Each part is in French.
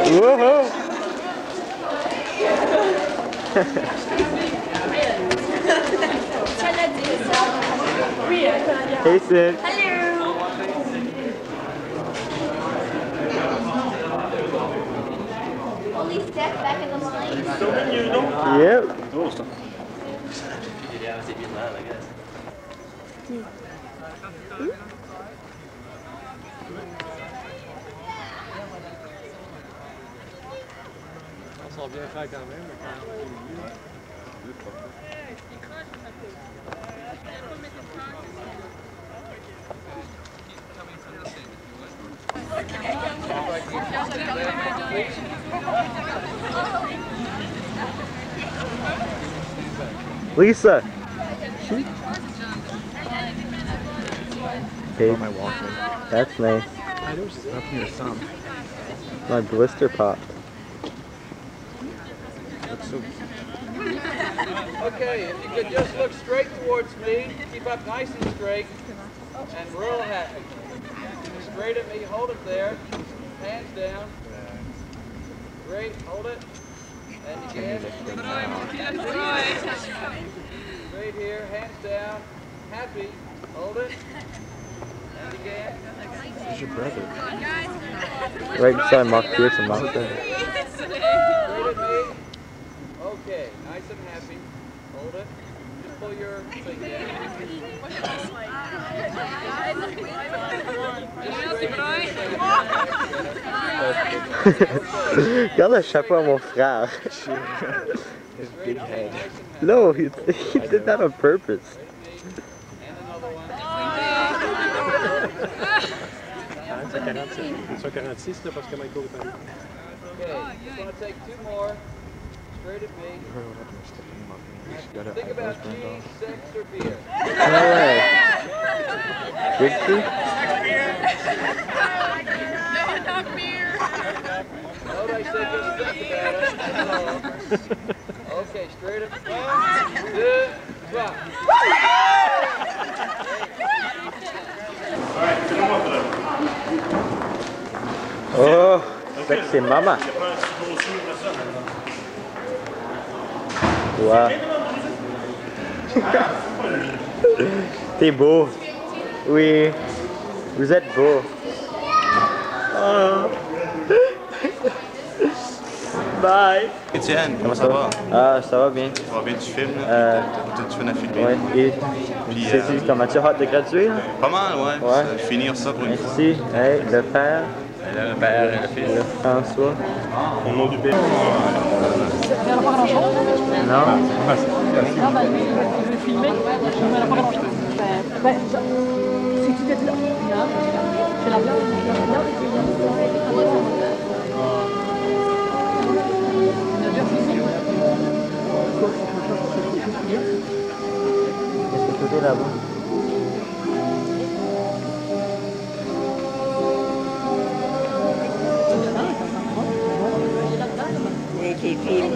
Woohoo! Hey, Sid. Hello. Only step back in the line. Yep. On s'en bien faire quand même. Lisa. Hey, my Walkman. that's nice. I know she's up near some. My blister popped. That's so. Okay, if you could just look straight towards me, keep up nice and straight, and real happy. Straight at me, hold it there, hands down. Great, hold it. And again. Straight here, hands down, happy, hold it. And again. Who's your brother? Right beside Mark Pearson, Mark there. Straight at me. Okay, nice and happy. Hold it. Just pull your thing down. Regarde le chapeau à mon frère. His big head. No, he did that on purpose. C'est 146 là, parce que Michael est allé. Okay, just want to take two more. Straight at me. Think about cheese, sex, or beer. No way. Whiskey? Note I said just think about it. Okay, straight up. 1, 2, 3. Oh, sexy mama. Wow. T'es beau. Oui. Vous êtes beau. Oh. Bye. Étienne, comment ça va? Ah, ça va bien. Ça va bien, tu filmes là? Tu fais la filmer? Ouais. Et Puis, comment tu as hâte de graduer là? pas mal, ouais. Ouais. Finir ça pour une fois. Merci. Hey, le père. Le père et le fils. Le François. Au nom du père. Non. Non, bah, lui, il veut filmer, mais elle n'a pas grand-chose. Si tu étais là, c'est la blague. Qu'est-ce que tu fais là-bas? Qui filme,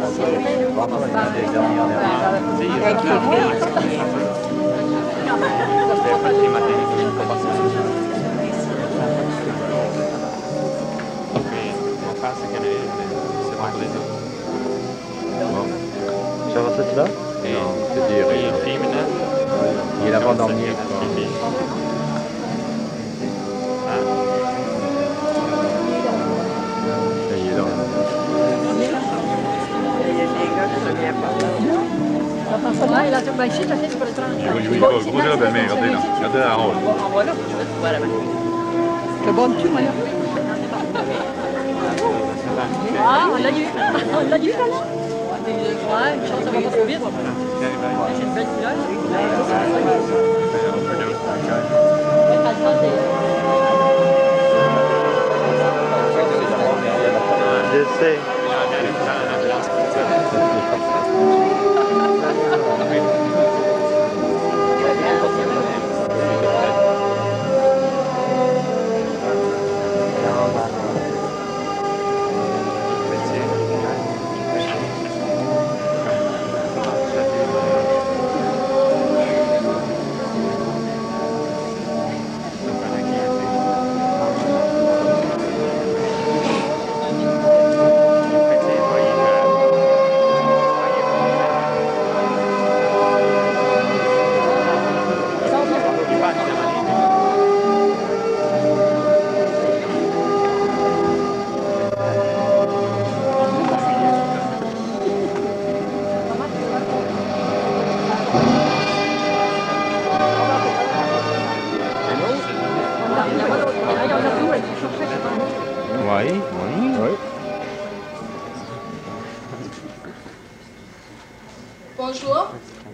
Tu vas voir ça, tu là? Il est là-bas dormir. Il est là. Ouais, là, ben, ici, tu as fait, c'est pas le train. Oui, gros la belle-mère, regardez là. Regardez la rôle. Le bon cul, moi, là. Ah, on l'a eu. On l'a eu, là. Ouais, une chance, ça va pas trop vite. C'est une belle couleur. Je sais.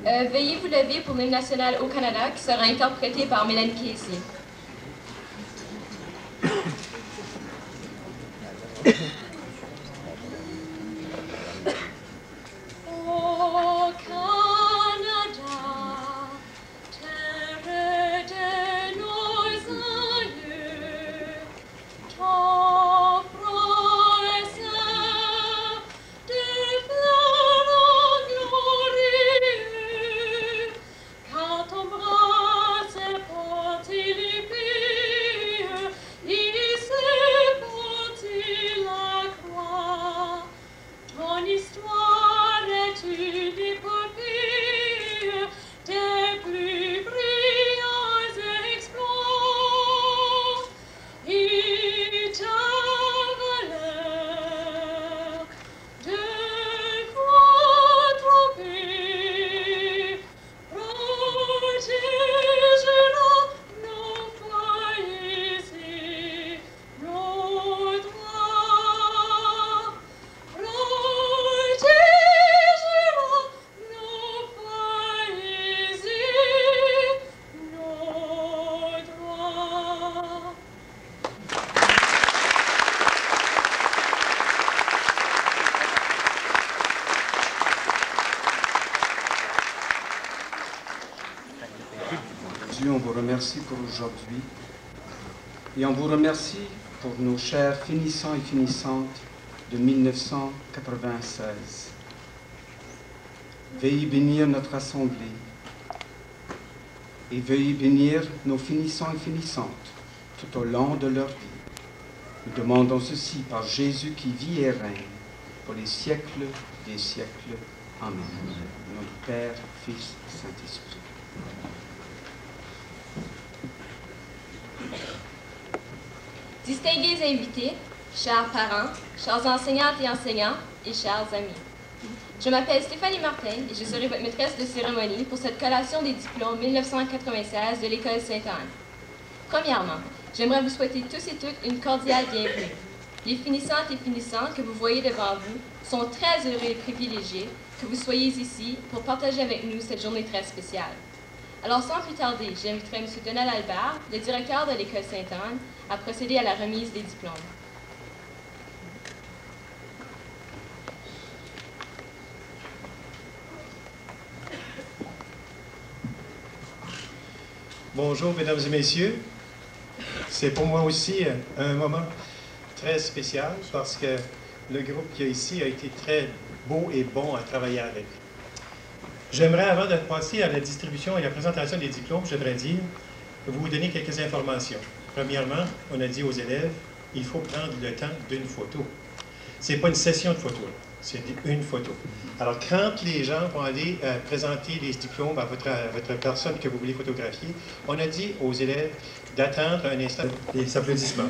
Veuillez vous lever pour l'hymne national au Canada qui sera interprété par Mélanie Casey. Au Canada, terre de nos aïeux, ton promesse de fleurs glorieux, quand ton bras se porte l'épée, il se porte la croix. Ton histoire est une épopée des plus brillants exploits. Et ta valeur de quoi tromper protégera nos foyers et nos droits. Protégera nos foyers et nos droits. Dieu, on vous remercie pour aujourd'hui et on vous remercie pour nos chers finissants et finissantes de 1996. Veuillez bénir notre assemblée et veuillez bénir nos finissants et finissantes tout au long de leur vie. Nous demandons ceci par Jésus qui vit et règne pour les siècles des siècles. Amen. Notre Père, Fils et Saint-Esprit. Distingués invités, chers parents, chers enseignantes et enseignants et chers amis. Je m'appelle Stéphanie Martin et je serai votre maîtresse de cérémonie pour cette collation des diplômes 1996 de l'École Sainte-Anne. Premièrement, j'aimerais vous souhaiter tous et toutes une cordiale bienvenue. Les finissantes et finissants que vous voyez devant vous sont très heureux et privilégiés que vous soyez ici pour partager avec nous cette journée très spéciale. Alors sans plus tarder, j'inviterai M. Donald Albert, le directeur de l'École Sainte-Anne, à procéder à la remise des diplômes. Bonjour, mesdames et messieurs. C'est pour moi aussi un moment très spécial parce que le groupe qu'il y a ici a été très beau et bon à travailler avec. J'aimerais, avant de passer à la distribution et la présentation des diplômes, j'aimerais dire, vous donner quelques informations. Premièrement, on a dit aux élèves, il faut prendre le temps d'une photo. Ce n'est pas une session de photos, c'est une photo. Alors, quand les gens vont aller présenter les diplômes à votre personne que vous voulez photographier, on a dit aux élèves d'attendre un instant des applaudissements.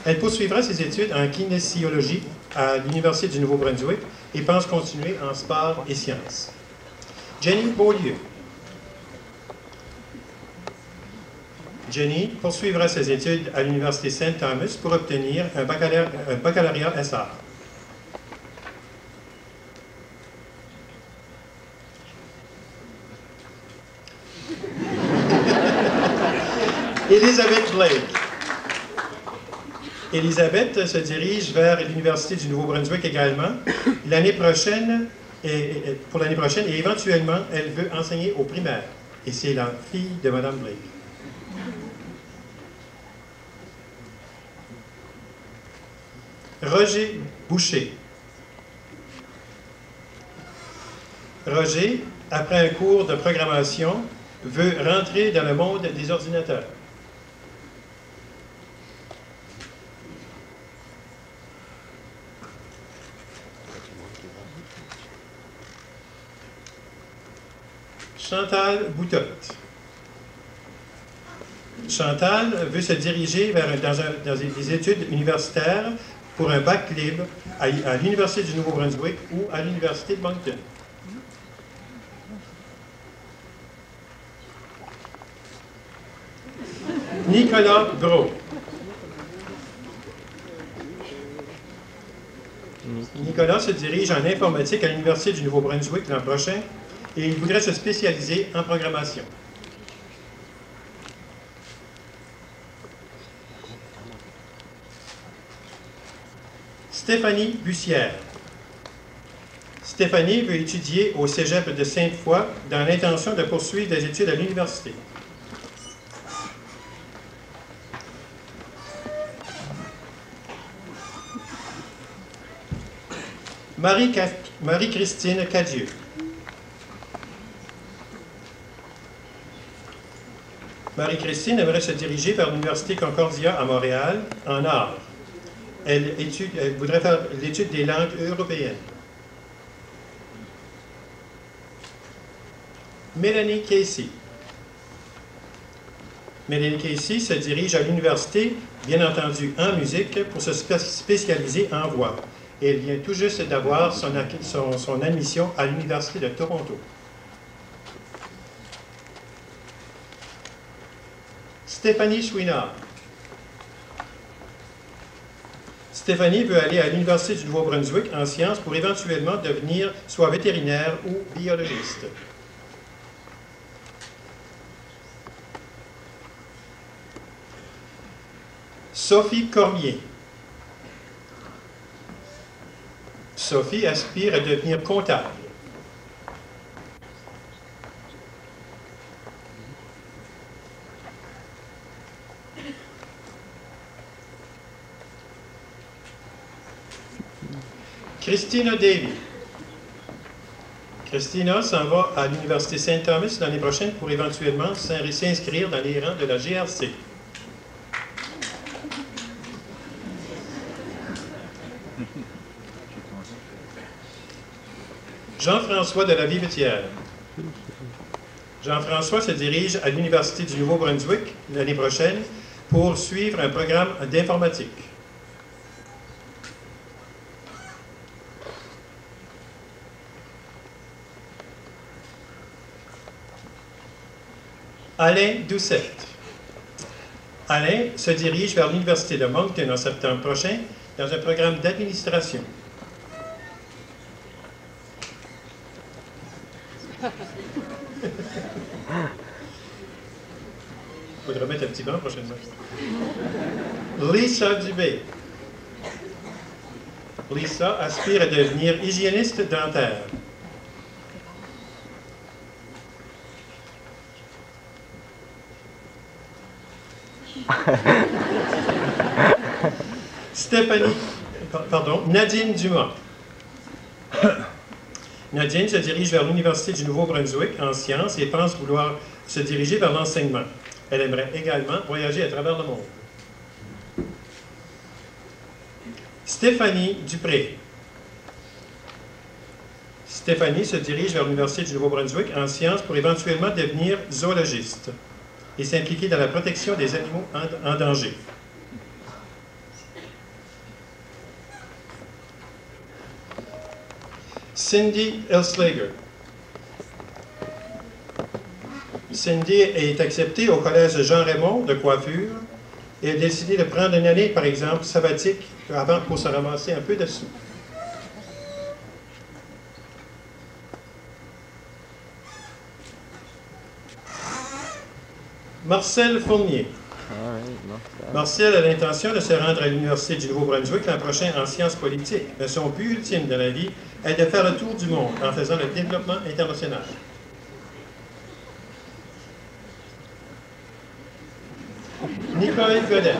Elle poursuivra ses études en kinésiologie à l'Université du Nouveau-Brunswick et pense continuer en sport et sciences. Jenny Beaulieu. Jenny poursuivra ses études à l'Université St. Thomas pour obtenir un baccalauréat SR. Elizabeth Blake. Elisabeth se dirige vers l'Université du Nouveau-Brunswick également pour l'année prochaine et éventuellement, elle veut enseigner au primaire. Et c'est la fille de Mme Blake. Roger Boucher. Roger, après un cours de programmation, veut rentrer dans le monde des ordinateurs. Chantal Boutotte. Chantal veut se diriger dans des études universitaires pour un bac libre à l'Université du Nouveau-Brunswick ou à l'Université de Moncton. Nicolas Gros. Nicolas se dirige en informatique à l'Université du Nouveau-Brunswick l'an prochain et il voudrait se spécialiser en programmation. Stéphanie Bussière. Stéphanie veut étudier au Cégep de Sainte-Foy dans l'intention de poursuivre des études à l'université. Marie-Christine Cadieux. Marie-Christine aimerait se diriger vers l'Université Concordia à Montréal en art. Elle voudrait faire l'étude des langues européennes. Mélanie Casey. Mélanie Casey se dirige à l'université, bien entendu en musique, pour se spécialiser en voix. Et elle vient tout juste d'avoir son admission à l'Université de Toronto. Stéphanie Chouinard. Stéphanie veut aller à l'Université du Nouveau-Brunswick en sciences pour éventuellement devenir soit vétérinaire ou biologiste. Sophie Cormier. Sophie aspire à devenir comptable. Christina Davy. Christina s'en va à l'Université Saint-Thomas l'année prochaine pour éventuellement s'inscrire dans les rangs de la GRC. Jean-François de la Vivetière. Jean-François se dirige à l'Université du Nouveau-Brunswick l'année prochaine pour suivre un programme d'informatique. Alain Doucette. Alain se dirige vers l'Université de Moncton en septembre prochain dans un programme d'administration. Il faudra mettre un petit banc prochainement. Lisa Dubé. Lisa aspire à devenir hygiéniste dentaire. Nadine Dumas. Nadine se dirige vers l'Université du Nouveau-Brunswick en sciences et pense vouloir se diriger vers l'enseignement. Elle aimerait également voyager à travers le monde. Stéphanie Dupré. Stéphanie se dirige vers l'Université du Nouveau-Brunswick en sciences pour éventuellement devenir zoologiste et s'impliquer dans la protection des animaux en danger. Cindy Elslager. Cindy est acceptée au Collège Jean-Raymond de coiffure et a décidé de prendre une année, par exemple, sabbatique avant pour se ramasser un peu de sous. Marcel Fournier. Marcel a l'intention de se rendre à l'Université du Nouveau-Brunswick l'an prochain en sciences politiques, mais son but ultime de la vie est de faire le tour du monde en faisant le développement international. Nicole Godet.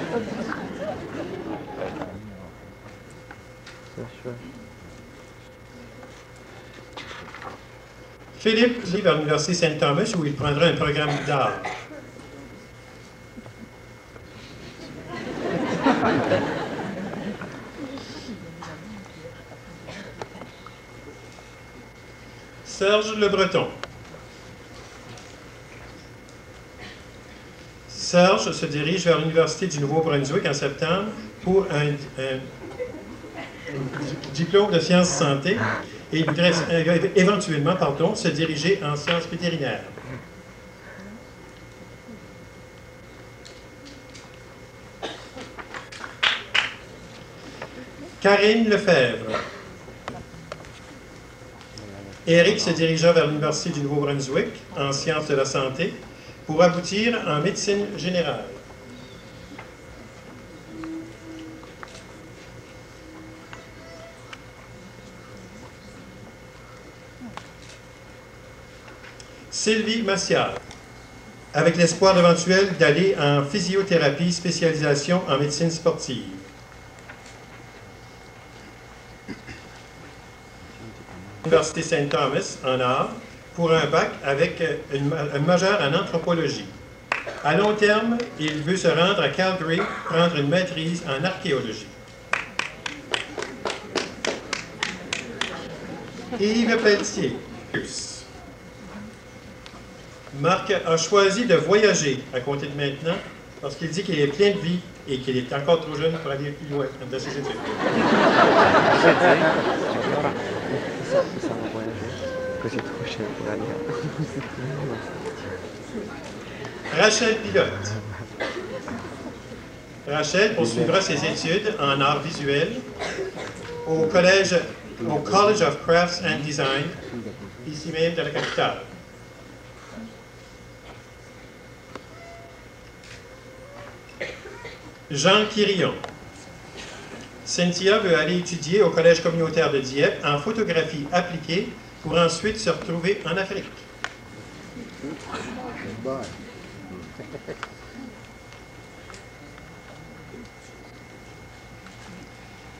Philippe va vers l'Université Saint-Thomas où il prendra un programme d'art. Serge Le Breton. Serge se dirige vers l'Université du Nouveau-Brunswick en septembre pour un diplôme de sciences santé et il voudrait éventuellement se diriger en sciences vétérinaires. Karine Lefebvre. Eric se dirigea vers l'Université du Nouveau-Brunswick en sciences de la santé pour aboutir en médecine générale. Sylvie Massiard, avec l'espoir éventuel d'aller en physiothérapie, spécialisation en médecine sportive. L'Université St. Thomas en art pour un bac avec un majeur en anthropologie. À long terme, il veut se rendre à Calgary, prendre une maîtrise en archéologie. Yves Pelletier. Marc a choisi de voyager à compter de maintenant parce qu'il dit qu'il est plein de vie et qu'il est encore trop jeune pour aller plus loin dans ses études. Ça va voyager, que c'est trop cher pour aller. Rachel Pilote. Rachel poursuivra ses études en arts visuels au College of Crafts and Design, ici même dans la capitale. Jean Quirillon. Cynthia veut aller étudier au Collège communautaire de Dieppe en photographie appliquée pour ensuite se retrouver en Afrique.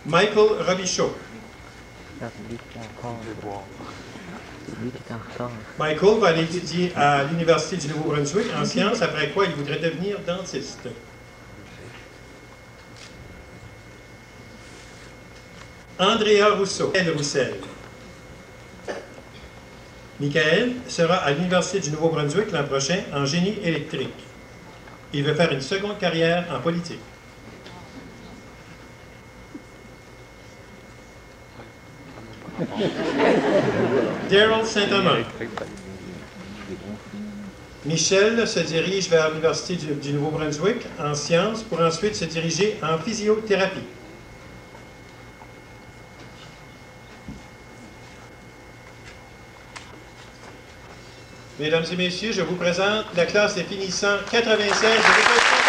Michael Robichaud. Michael va aller étudier à l'Université du Nouveau-Brunswick en sciences, après quoi il voudrait devenir dentiste. Andrea Rousseau, elle Roussel. Michael sera à l'Université du Nouveau-Brunswick l'an prochain en génie électrique. Il veut faire une seconde carrière en politique. Daryl Saint-Amand. Michel se dirige vers l'Université du Nouveau-Brunswick en sciences pour ensuite se diriger en physiothérapie. Mesdames et messieurs, je vous présente la classe des finissants 96 de l'école.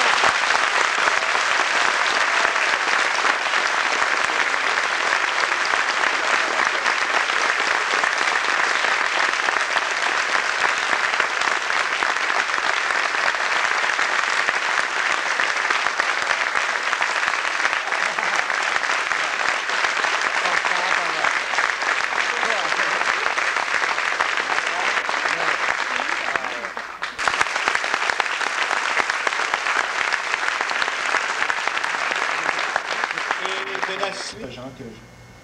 Gens que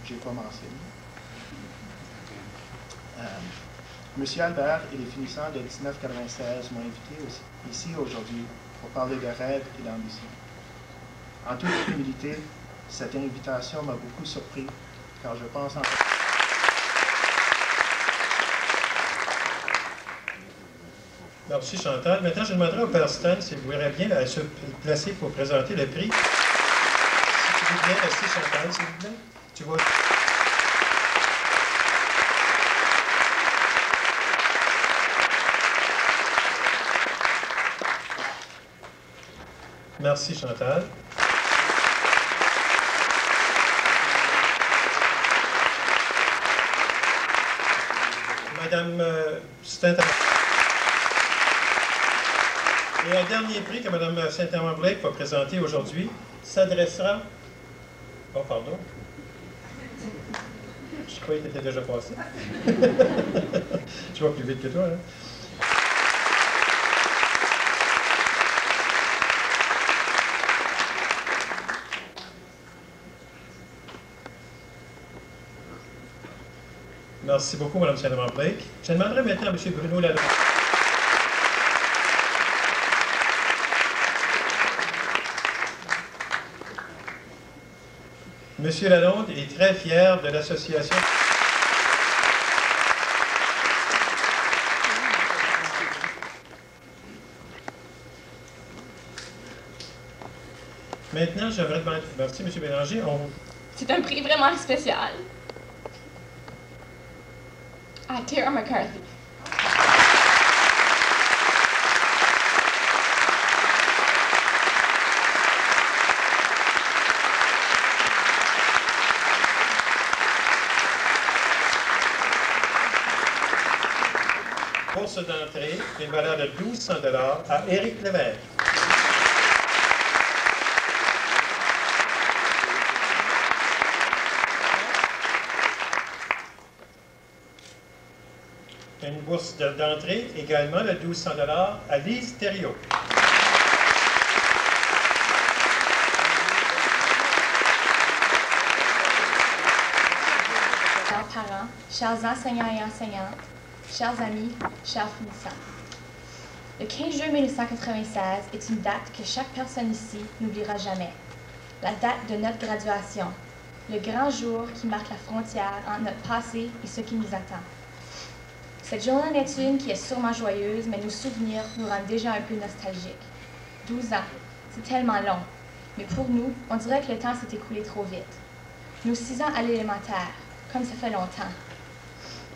j'ai pas mentionné. Monsieur Albert et les finissants de 1996 m'ont invité ici aujourd'hui pour parler de rêves et d'ambition. En toute humilité, cette invitation m'a beaucoup surpris, car je pense en... Merci Chantal. Maintenant, je demanderai au Père Stan s'il voudrait bien se placer pour présenter le prix. Si tu veux bien rester, Chantal, s'il vous plaît. Tu vois. Merci Chantal. Madame Saint-Amand. Et un dernier prix que Mme Saint-Amand-Blake va présenter aujourd'hui s'adressera... Oh, pardon. Je croyais que tu étais déjà passé. Je vais plus vite que toi, hein? Merci beaucoup, Mme Saint-Amand-Blake. Je demanderai maintenant à M. Bruno Lalonde. M. Lalonde est très fier de l'association. Maintenant, j'aimerais demander... Merci, M. Bélanger. C'est un prix vraiment spécial. Allez. Tara McCarthy. Bourse d'entrée d'une valeur de 1 200 $ à Éric Levesque. Une bourse d'entrée également de 1 200 $ à Lise Thériault. Chers parents, chers enseignants et enseignantes, chers amis, chers finissants. Le 15 juin 1996 est une date que chaque personne ici n'oubliera jamais. La date de notre graduation, le grand jour qui marque la frontière entre notre passé et ce qui nous attend. Cette journée n'est une qui est sûrement joyeuse, mais nos souvenirs nous rendent déjà un peu nostalgiques. 12 ans, c'est tellement long, mais pour nous, on dirait que le temps s'est écoulé trop vite. Nos 6 ans à l'élémentaire, comme ça fait longtemps.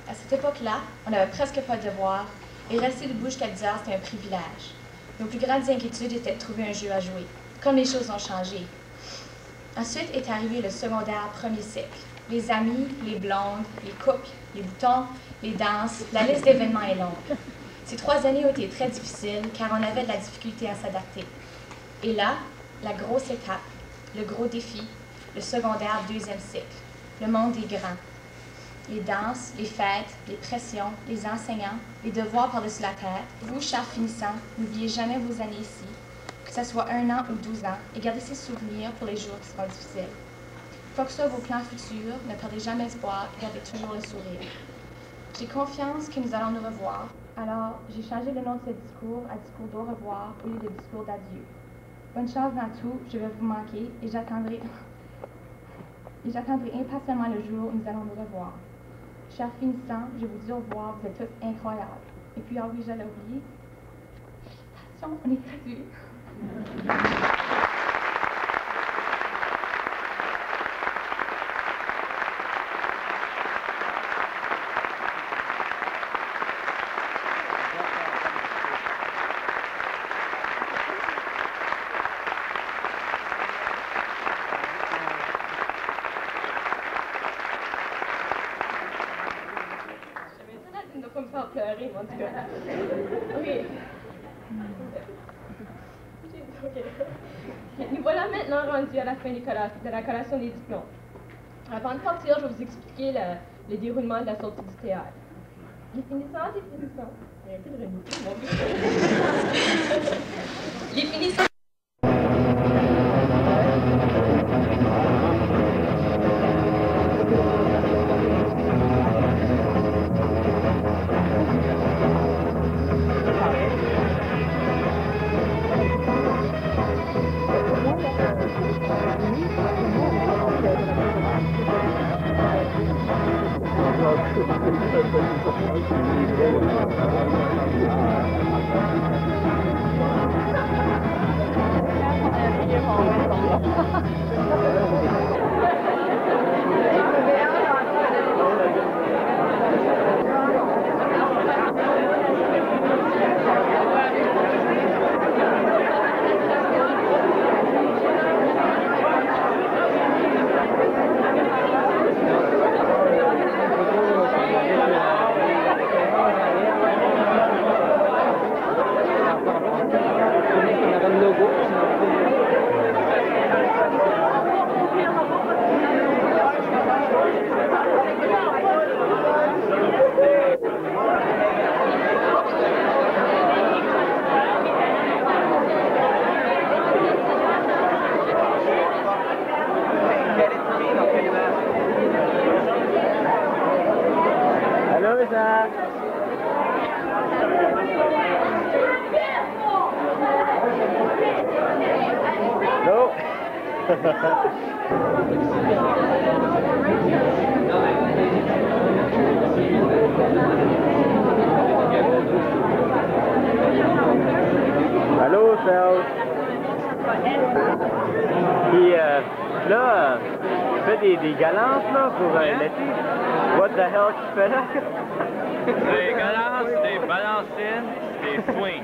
À cette époque-là, on n'avait presque pas de devoirs, et rester debout jusqu'à 10 heures, c'était un privilège. Nos plus grandes inquiétudes étaient de trouver un jeu à jouer, comme les choses ont changé. Ensuite est arrivé le secondaire premier cycle. Les amis, les blondes, les couples, les boutons, les danses, la liste d'événements est longue. Ces 3 années ont été très difficiles, car on avait de la difficulté à s'adapter. Et là, la grosse étape, le gros défi, le secondaire deuxième cycle, le monde des grands. Les danses, les fêtes, les pressions, les enseignants, les devoirs par-dessus la tête. Vous, chers finissants, n'oubliez jamais vos années ici, que ce soit 1 an ou 12 ans, et gardez ces souvenirs pour les jours qui seront difficiles. Quoi que ce soit vos plans futurs, ne perdez jamais espoir et gardez toujours le sourire. J'ai confiance que nous allons nous revoir, alors j'ai changé le nom de ce discours à discours d'au revoir au lieu de discours d'adieu. Bonne chance dans tout, je vais vous manquer et j'attendrai impatiemment le jour où nous allons nous revoir. Chers finissants, je vous dis au revoir, vous êtes tous incroyables. Et puis, ah oui, j'allais oublier. Félicitations, on est gradués. Pas me faire pleurer, en tout cas. OK. Nous voilà maintenant rendus à la fin de la collation des diplômes. Avant de partir, je vais vous expliquer le déroulement de la sortie du théâtre. Les finissants et finissants. Il y a un peu de remise. Les finissants. Allô, Serge? Puis là, tu fais des galantes là, pour l'été. What the hell tu fais là? Des galances, des balancines, des swings.